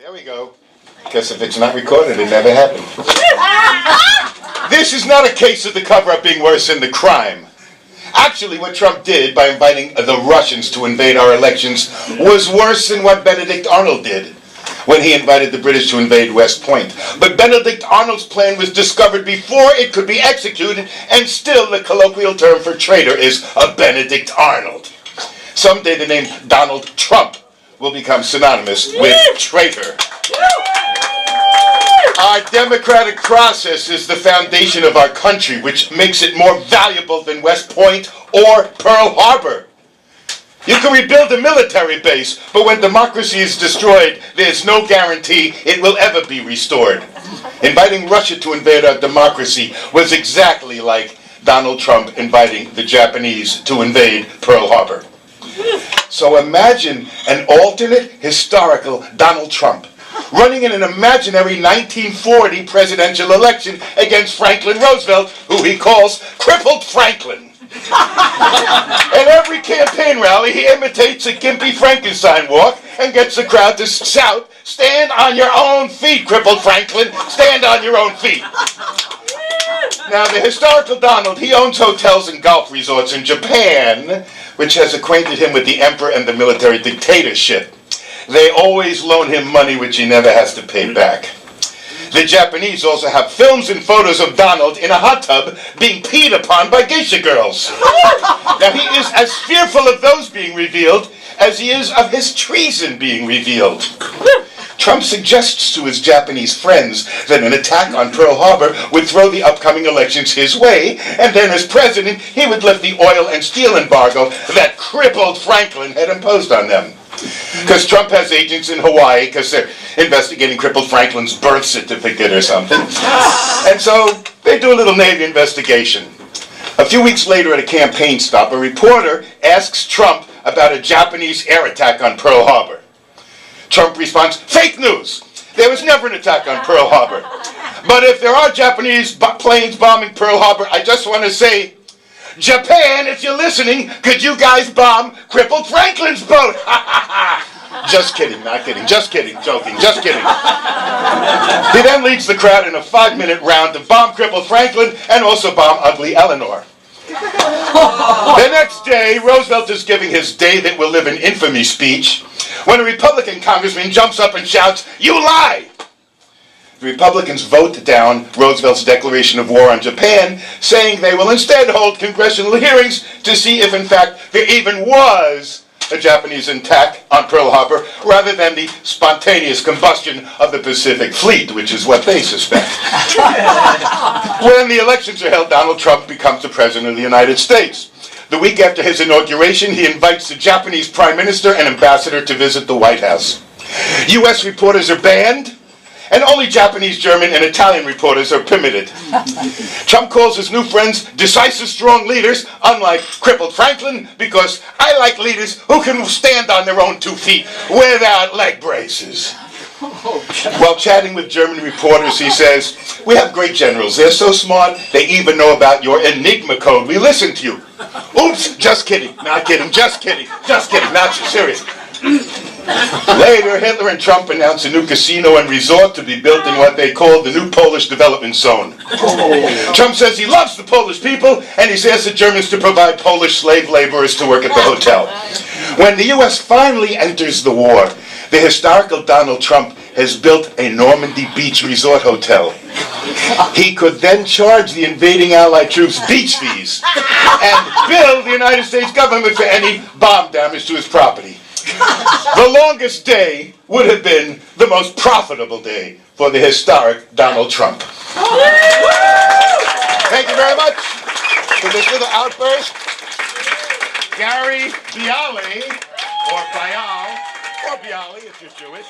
There we go. Guess if it's not recorded, it never happened. This is not a case of the cover-up being worse than the crime. Actually, what Trump did by inviting the Russians to invade our elections was worse than what Benedict Arnold did when he invited the British to invade West Point. But Benedict Arnold's plan was discovered before it could be executed, and still the colloquial term for traitor is a Benedict Arnold. Someday the name Donald Trump will become synonymous with traitor. Our democratic process is the foundation of our country, which makes it more valuable than West Point or Pearl Harbor. You can rebuild a military base, but when democracy is destroyed, there's no guarantee it will ever be restored. Inviting Russia to invade our democracy was exactly like Donald Trump inviting the Japanese to invade Pearl Harbor. So imagine an alternate historical Donald Trump running in an imaginary 1940 presidential election against Franklin Roosevelt, who he calls Crippled Franklin. At every campaign rally, he imitates a gimpy Frankenstein walk and gets the crowd to shout, "Stand on your own feet, Crippled Franklin, stand on your own feet." Now, the historical Donald, he owns hotels and golf resorts in Japan, which has acquainted him with the emperor and the military dictatorship. They always loan him money which he never has to pay back. The Japanese also have films and photos of Donald in a hot tub being peed upon by geisha girls. Now, he is as fearful of those being revealed as he is of his treason being revealed. Trump suggests to his Japanese friends that an attack on Pearl Harbor would throw the upcoming elections his way, and then as president, he would lift the oil and steel embargo that Crippled Franklin had imposed on them. Because Trump has agents in Hawaii because they're investigating Crippled Franklin's birth certificate or something. And so they do a little Navy investigation. A few weeks later at a campaign stop, a reporter asks Trump about a Japanese air attack on Pearl Harbor. Trump responds, "Fake news! There was never an attack on Pearl Harbor. But if there are Japanese planes bombing Pearl Harbor, I just want to say, Japan, if you're listening, could you guys bomb Crippled Franklin's boat?" Just kidding, not kidding, just kidding, joking, just kidding. He then leads the crowd in a 5-minute round to bomb Crippled Franklin and also bomb Ugly Eleanor. The next day, Roosevelt is giving his Day That Will Live in Infamy speech when a Republican congressman jumps up and shouts, "You lie!" The Republicans vote down Roosevelt's declaration of war on Japan, saying they will instead hold congressional hearings to see if, in fact, there even was a Japanese attack on Pearl Harbor, rather than the spontaneous combustion of the Pacific Fleet, which is what they suspect. When the elections are held, Donald Trump becomes the President of the United States. The week after his inauguration, he invites the Japanese Prime Minister and Ambassador to visit the White House. U.S. reporters are banned, and only Japanese, German, and Italian reporters are permitted. Trump calls his new friends decisive, strong leaders, unlike Crippled Franklin, because I like leaders who can stand on their own 2 feet without leg braces. While chatting with German reporters, he says, "We have great generals. They're so smart, they even know about your Enigma code. We listen to you." Oops, just kidding, not kidding, just kidding, not so serious. Later, Hitler and Trump announced a new casino and resort to be built in what they call the new Polish development zone. Trump says he loves the Polish people, and he's asked the Germans to provide Polish slave laborers to work at the hotel. When the U.S. finally enters the war, the historical Donald Trump has built a Normandy Beach resort hotel. He could then charge the invading Allied troops beach fees and bill the United States government for any bomb damage to his property. The longest day would have been the most profitable day for the historic Donald Trump. Thank you very much for this little outburst. Gary Bialy, or Bial, or Bialy if you're Jewish.